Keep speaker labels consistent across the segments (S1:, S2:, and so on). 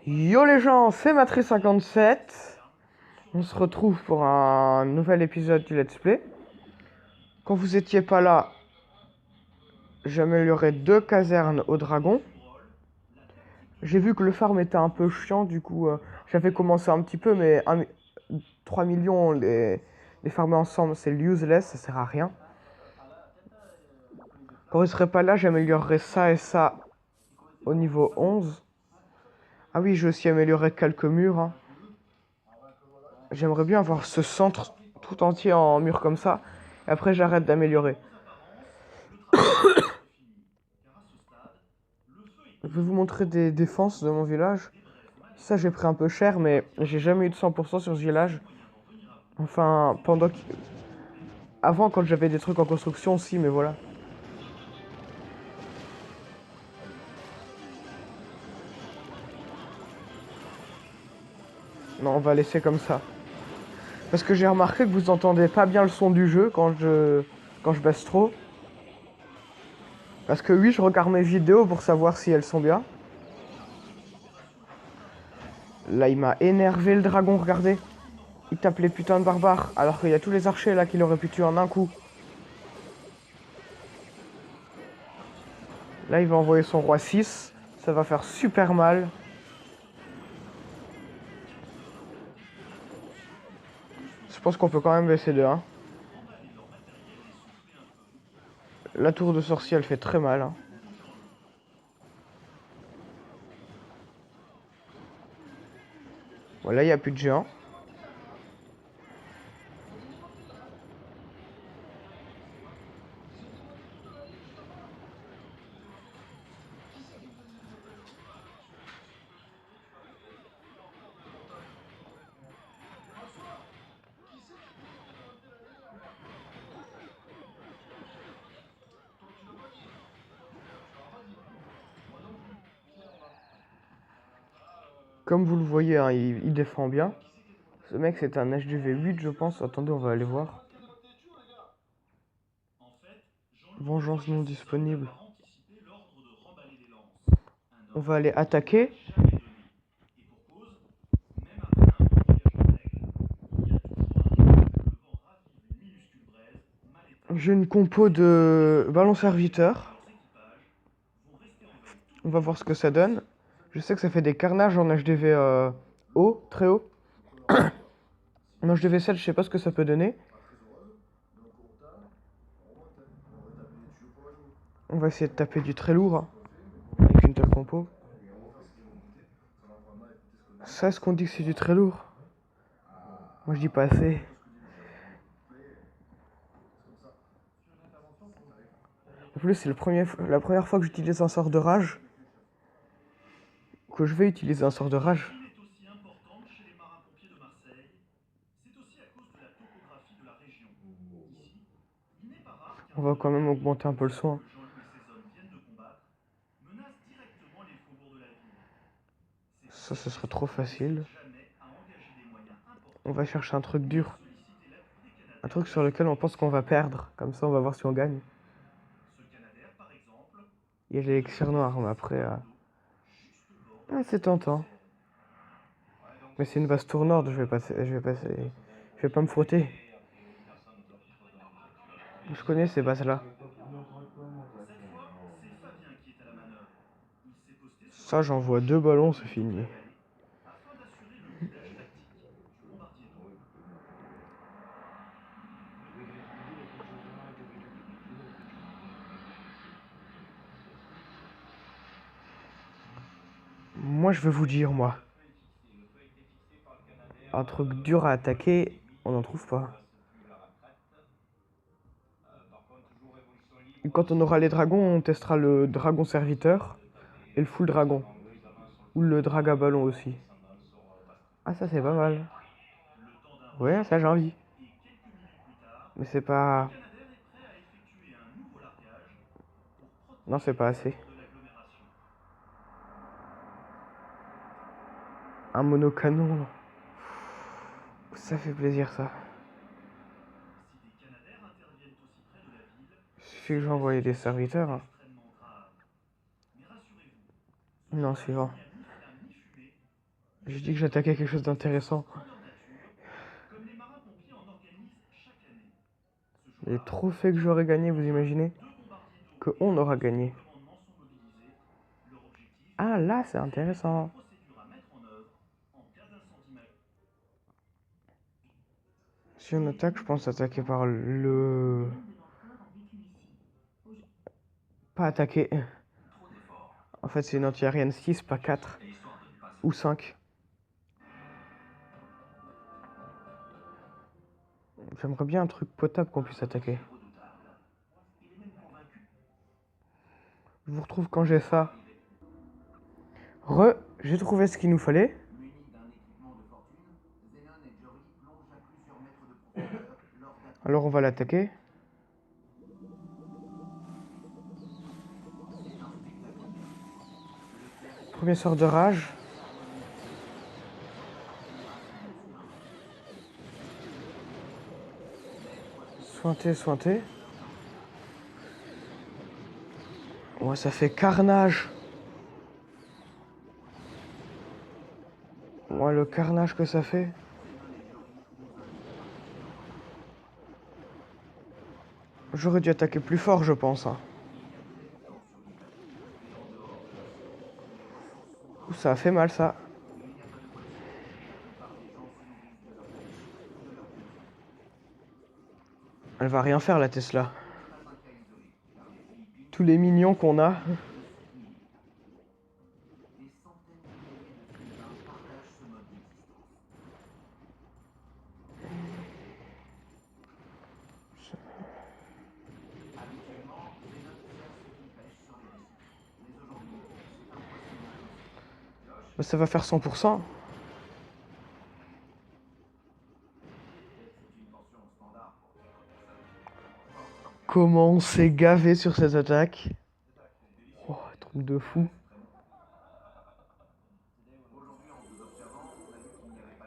S1: Yo les gens, c'est Matrix57. On se retrouve pour un nouvel épisode du Let's Play. Quand vous étiez pas là, j'améliorais 2 casernes au dragon. J'ai vu que le farm était un peu chiant, du coup j'avais commencé un petit peu, mais 3 millions les farmer ensemble c'est useless, ça sert à rien. Quand vous serez pas là, j'améliorerai ça et ça au niveau 11. Ah oui, j'ai aussi amélioré quelques murs, hein. J'aimerais bien avoir ce centre tout entier en mur comme ça. Et après, j'arrête d'améliorer. Je vais vous montrer des défenses de mon village. Ça, j'ai pris un peu cher, mais j'ai jamais eu de 100% sur ce village. Enfin, avant, quand j'avais des trucs en construction, aussi, mais voilà. Non, on va laisser comme ça. Parce que j'ai remarqué que vous entendez pas bien le son du jeu quand je baisse trop. Parce que oui, je regarde mes vidéos pour savoir si elles sont bien. Là, il m'a énervé le dragon, regardez. Il tape les putains de barbares, alors qu'il y a tous les archers là qu'il aurait pu tuer en un coup. Là, il va envoyer son roi 6. Ça va faire super mal. Je pense qu'on peut quand même baisser de 1. La tour de sorcier, elle fait très mal, hein. Voilà, il n'y a plus de géants. Comme vous le voyez, hein, il défend bien. Ce mec, c'est un HDV 8, je pense. Attendez, on va aller voir. Vengeance non disponible. On va aller attaquer. J'ai une compo de ballon serviteur. On va voir ce que ça donne. Je sais que ça fait des carnages en HDV haut, très haut. En HDV 7, je sais pas ce que ça peut donner. On va essayer de taper du très lourd, hein, avec une telle compo. Ça, est-ce qu'on dit que c'est du très lourd? Moi, je dis pas assez. En plus, c'est la première fois que j'utilise un sort de rage. Que je vais utiliser un sort de rage. On va quand même augmenter un peu le soin. Ça, ce serait trop facile. On va chercher un truc dur. Un truc sur lequel on pense qu'on va perdre. Comme ça, on va voir si on gagne. Il y a l'élixir noir, mais après... Ah, c'est tentant. Mais c'est une base tournante, je vais pas me frotter. Je connais ces bases-là. Ça, j'envoie 2 ballons, c'est fini. Moi, je vais vous dire, moi. Un truc dur à attaquer, on n'en trouve pas. Et quand on aura les dragons, on testera le dragon serviteur et le full dragon. Ou le drague à ballon aussi. Ah, ça, c'est pas mal. Ouais, ça, j'ai envie. Mais c'est pas... Non, c'est pas assez. Un monocanon. Ça fait plaisir, ça. Il suffit que j'envoie des serviteurs, hein. Non, suivant. J'ai dit que j'attaquais quelque chose d'intéressant. Les trophées que j'aurais gagnés, vous imaginez? Que on aura gagné. Ah là, c'est intéressant. Si on attaque, je pense attaquer par le... Pas attaquer. En fait, c'est une anti-aérienne 6, pas 4. Ou 5. J'aimerais bien un truc potable qu'on puisse attaquer. Je vous retrouve quand j'ai ça. J'ai trouvé ce qu'il nous fallait. Alors on va l'attaquer. Premier sort de rage. Sointer, sointer. Ouais, ça fait carnage. Ouais, le carnage que ça fait. J'aurais dû attaquer plus fort, je pense. Hein. Ouh, ça a fait mal, ça. Elle va rien faire, la Tesla. Tous les mignons qu'on a. Ça va faire 100%. Comment on s'est gavé sur cette attaque. Oh, truc de fou.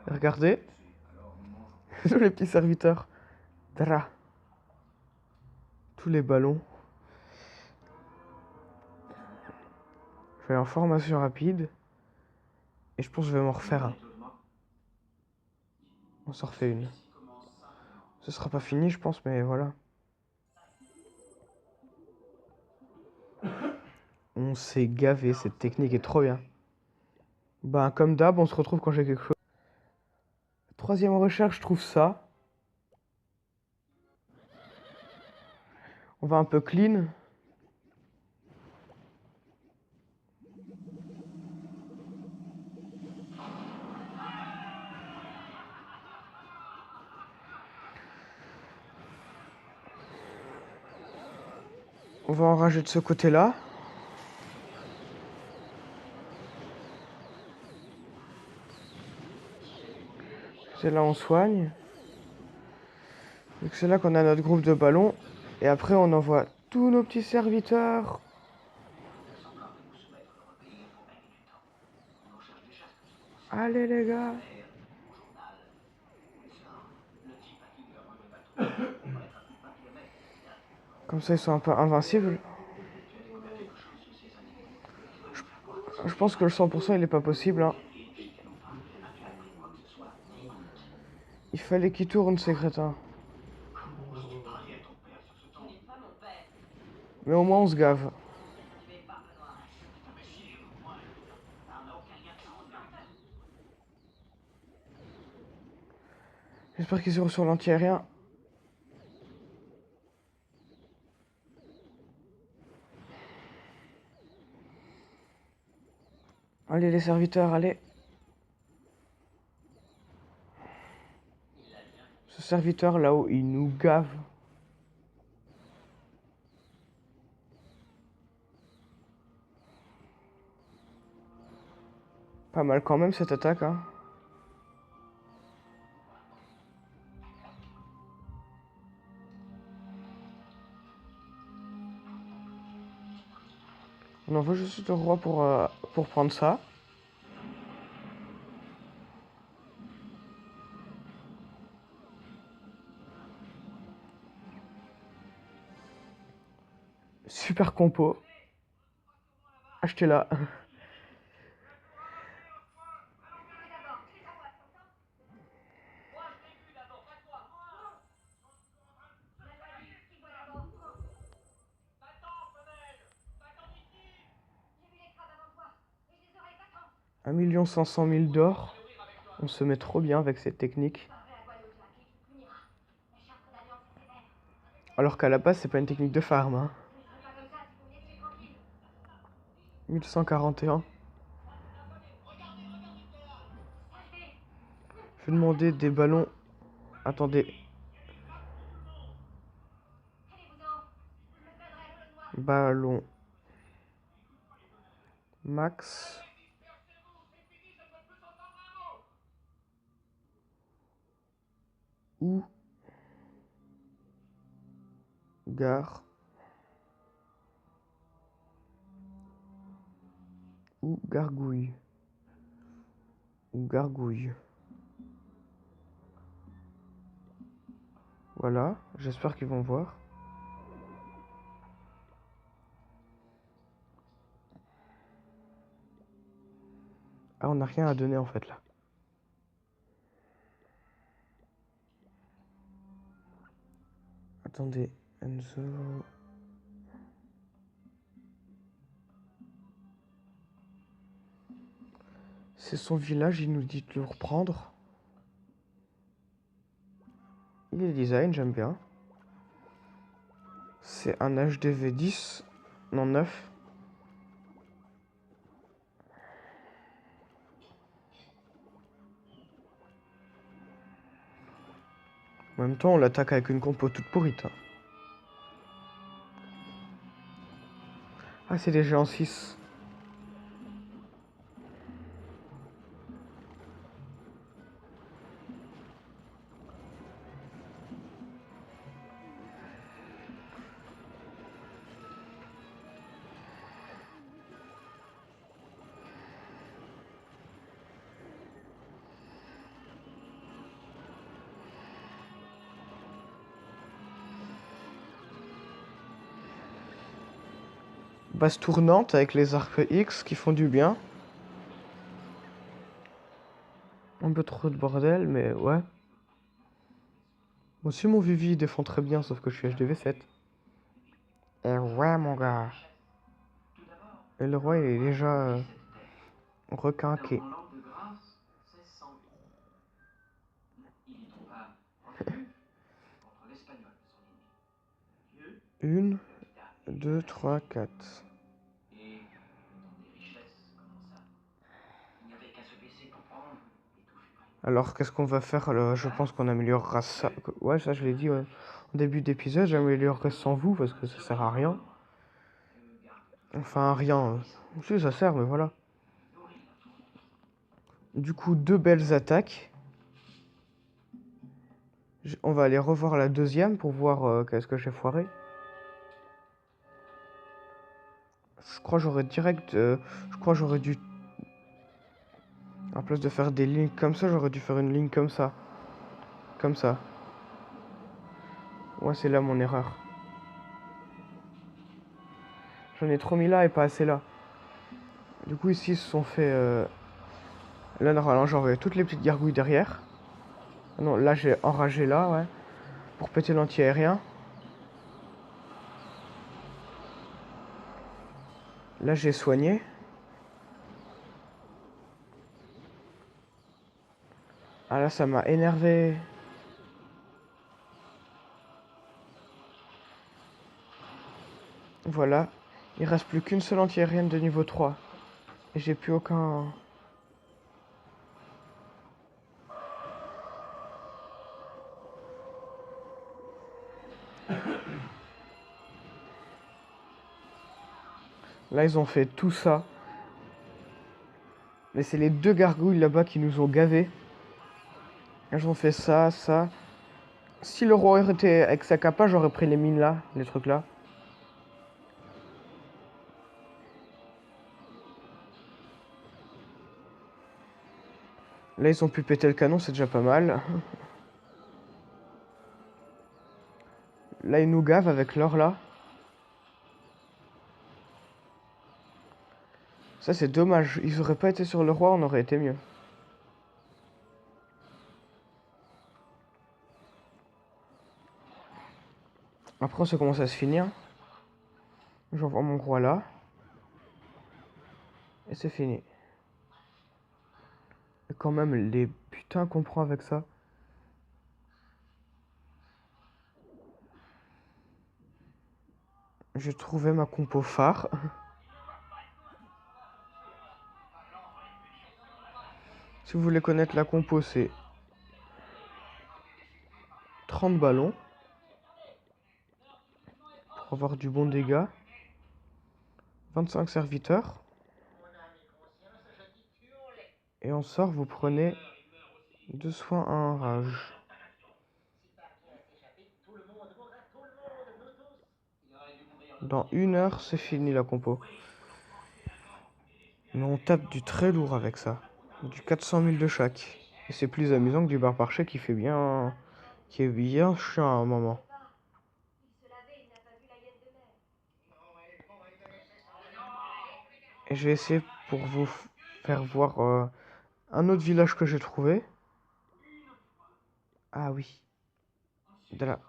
S1: Regardez. Les petits serviteurs. Dra. Tous les ballons. Je fais en formation rapide. Et je pense que je vais m'en refaire un. On s'en refait une. Ce sera pas fini, je pense, mais voilà. On s'est gavé, cette technique est trop bien. Ben, comme d'hab, on se retrouve quand j'ai quelque chose. Troisième recherche, je trouve ça. On va un peu clean. On va enrager de ce côté-là. C'est là on soigne. C'est là qu'on a notre groupe de ballons. Et après on envoie tous nos petits serviteurs. Allez les gars. Comme ça ils sont un peu invincibles. Je pense que le 100% il est pas possible. Hein. Il fallait qu'ils tournent ces crétins. Mais au moins on se gave. J'espère qu'ils seront sur l'anti-aérien. Allez les serviteurs, allez. Ce serviteur là-haut, il nous gave. Pas mal quand même cette attaque. Hein. On envoie juste le roi pour prendre ça. Super compo. Achetez-la. 1 500 000 d'or. On se met trop bien avec cette technique. Alors qu'à la base, c'est pas une technique de farm. Hein. 1141. Je vais demander des ballons. Attendez. Ballon. Max. Ou. Gare. Ou gargouille. Ou gargouille. Voilà, j'espère qu'ils vont voir. Ah, on n'a rien à donner en fait là. Attendez, Enzo. C'est son village, il nous dit de le reprendre. Il est design, j'aime bien. C'est un HDV 10, non 9. En même temps, on l'attaque avec une compo toute pourrite. Hein. Ah, c'est des géants 6. Base tournante avec les arcs X qui font du bien. Un peu trop de bordel, mais ouais. Moi aussi, mon Vivi défend très bien, sauf que je suis HDV 7. Et ouais, mon gars. Et le roi, il est déjà requinqué. Une, deux, trois, quatre. Alors, qu'est-ce qu'on va faire là? Je pense qu'on améliorera ça. Ouais, ça, je l'ai dit ouais. Au début d'épisode, j'améliorerai sans vous parce que ça sert à rien. Enfin, rien. Si, ça sert, mais voilà. Du coup, deux belles attaques. On va aller revoir la deuxième pour voir qu'est-ce que j'ai foiré. Je crois que j'aurais direct... je crois que j'aurais dû... À place de faire des lignes comme ça, j'aurais dû faire une ligne comme ça. Comme ça. Ouais, c'est là mon erreur. J'en ai trop mis là et pas assez là. Du coup, ici, ils se sont fait... Là, normalement, j'envoie toutes les petites gargouilles derrière. Ah non, là, j'ai enragé là, ouais. Pour péter l'anti-aérien. Là, j'ai soigné. Ah là, ça m'a énervé. Voilà. Il reste plus qu'une seule anti-aérienne de niveau 3. Et j'ai plus aucun... Là, ils ont fait tout ça. Mais c'est les deux gargouilles là-bas qui nous ont gavés. Elles ont fait ça, ça. Si le roi était avec sa capa, j'aurais pris les mines là, les trucs là. Là, ils ont pu péter le canon, c'est déjà pas mal. Là, ils nous gavent avec l'or là. Ça, c'est dommage. Ils auraient pas été sur le roi, on aurait été mieux. Après, ça commence à se finir. J'envoie mon roi là. Et c'est fini. quand même les putains qu'on prend avec ça. J'ai trouvé ma compo phare. Si vous voulez connaître la compo, c'est 30 ballons pour avoir du bon dégât. 25 serviteurs. Et en sort, vous prenez 2 soins à un rage. Dans 1 heure, c'est fini la compo. Mais on tape du très lourd avec ça. Du 400 000 de chaque. Et c'est plus amusant que du barparché qui fait bien... qui est bien chiant à un moment. Et je vais essayer pour vous faire voir un autre village que j'ai trouvé. Ah oui. De là.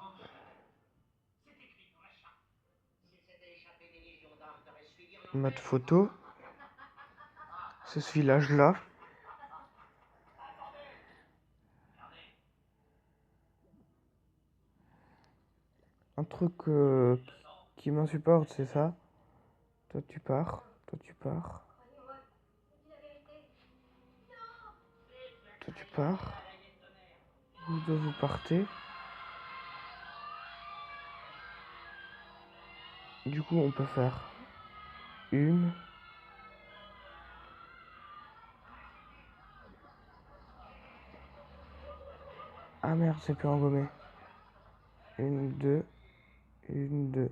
S1: Mode photo. C'est ce village-là. Un truc qui m'insupporte, c'est ça. Toi tu pars. Toi tu pars. Toi tu pars. Vous deux vous partez. Du coup on peut faire une. Ah merde, c'est plus engommé. Une, deux. Une, deux.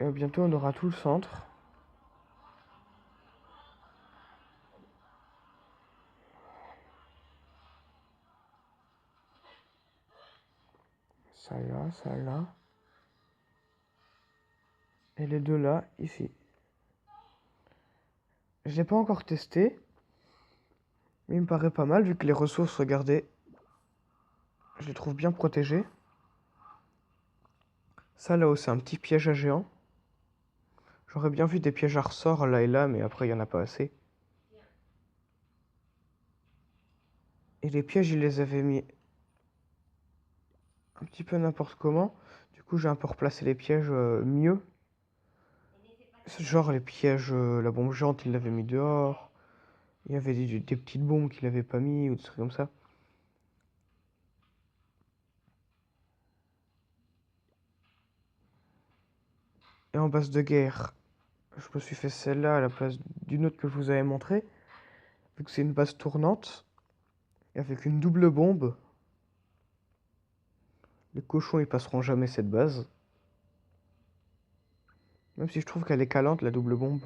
S1: Et bientôt on aura tout le centre. Ça là, ça là. Et les deux là, ici. Je l'ai pas encore testé. Mais il me paraît pas mal vu que les ressources, regardez. Je les trouve bien protégées. Ça là-haut, c'est un petit piège à géant. J'aurais bien vu des pièges à ressort là et là, mais après il y en a pas assez. Et les pièges, ils les avaient mis un petit peu n'importe comment. Du coup, j'ai un peu replacé les pièges mieux. Genre les pièges, la bombe géante, il l'avait mis dehors. Il y avait des petites bombes qu'il avait pas mis ou des trucs comme ça. Et en base de guerre, je me suis fait celle-là à la place d'une autre que je vous avais montré. Vu que c'est une base tournante. Et avec une double bombe. Les cochons, ils passeront jamais cette base. Même si je trouve qu'elle est calante, la double bombe.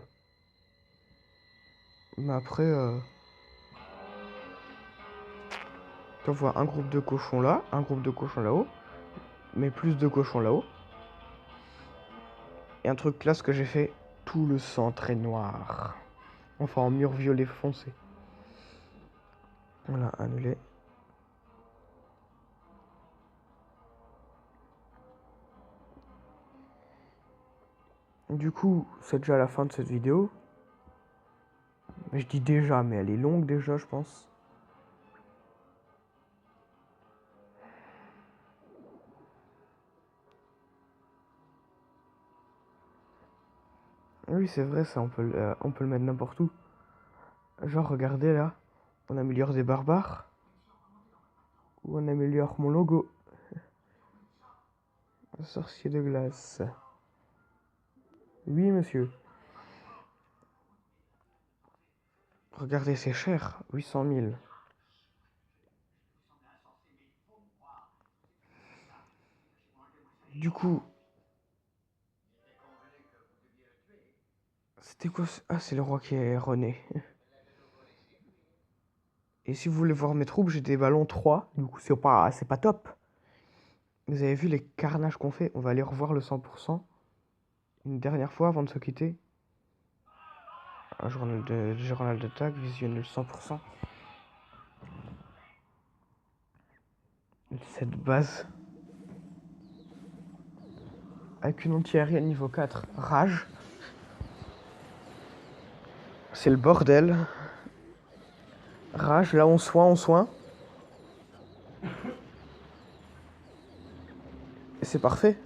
S1: Mais après, tu vois un groupe de cochons là, un groupe de cochons là-haut. Mais plus de cochons là-haut. Et un truc classe que j'ai fait, tout le centre est noir. Enfin, en mur violet foncé. Voilà, annulé. Du coup, c'est déjà la fin de cette vidéo. Je dis déjà, mais elle est longue déjà, je pense. Oui, c'est vrai, ça, on peut le mettre n'importe où. Genre, regardez là, on améliore des barbares. Ou on améliore mon logo. Un sorcier de glace. Oui, monsieur. Regardez, c'est cher. 800 000. Du coup, c'était quoi Ah, c'est le roi qui est rené. Et si vous voulez voir mes troupes, j'ai des ballons 3. Du coup, c'est pas top. Vous avez vu les carnages qu'on fait? On va aller revoir le 100%. Une dernière fois avant de se quitter. Un journal d'attaque, visionne le 100%. Cette base. Avec une anti-aérienne niveau 4. Rage. C'est le bordel. Rage, là on soin. Et c'est parfait.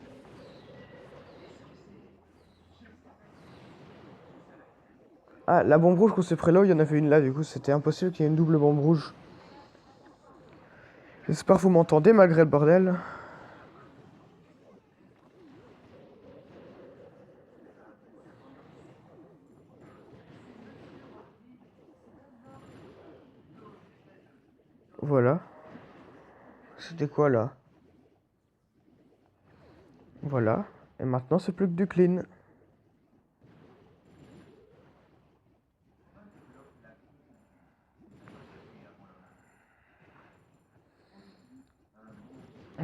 S1: Ah, la bombe rouge qu'on s'est pris là, il y en avait une là, du coup c'était impossible qu'il y ait une double bombe rouge. J'espère que vous m'entendez malgré le bordel. Voilà. C'était quoi là? Voilà. Et maintenant c'est plus que du clean.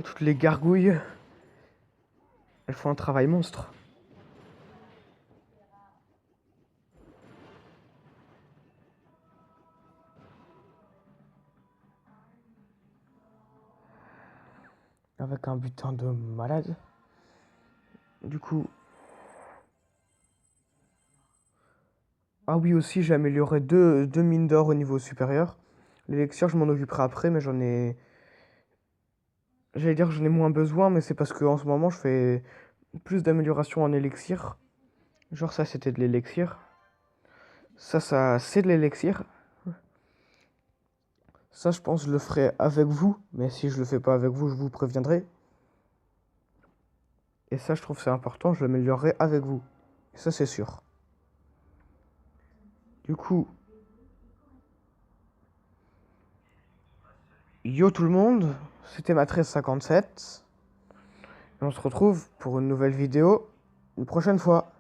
S1: Toutes les gargouilles, elles font un travail monstre. Avec un butin de malade. Du coup... Ah oui, aussi j'ai amélioré deux mines d'or au niveau supérieur. L'élixir, je m'en occuperai après, mais j'en ai... J'allais dire que j'en ai moins besoin, mais c'est parce que en ce moment je fais plus d'amélioration en élixir. Genre ça c'était de l'élixir. Ça c'est de l'élixir. Ça je pense je le ferai avec vous, mais si je le fais pas avec vous, je vous préviendrai. Et ça je trouve c'est important, je l'améliorerai avec vous. Et ça c'est sûr. Du coup, yo tout le monde, c'était ma 1357. Et on se retrouve pour une nouvelle vidéo une prochaine fois.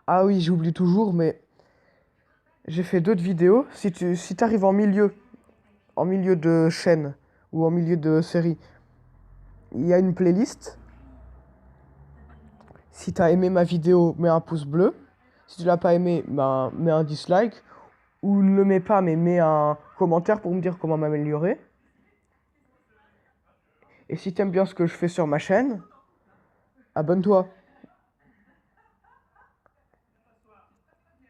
S1: Ah oui, j'oublie toujours, mais j'ai fait d'autres vidéos. Si t'arrives en milieu de chaîne ou en milieu de série, il y a une playlist. Si t'as aimé ma vidéo, mets un pouce bleu. Si tu l'as pas aimé, ben, mets un dislike. Ou ne le mets pas, mais mets un commentaire pour me dire comment m'améliorer. Et si t'aimes bien ce que je fais sur ma chaîne, abonne-toi.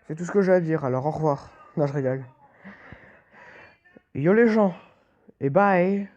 S1: C'est tout ce que j'ai à dire, alors au revoir. Non, je rigole. Yo les gens, et bye.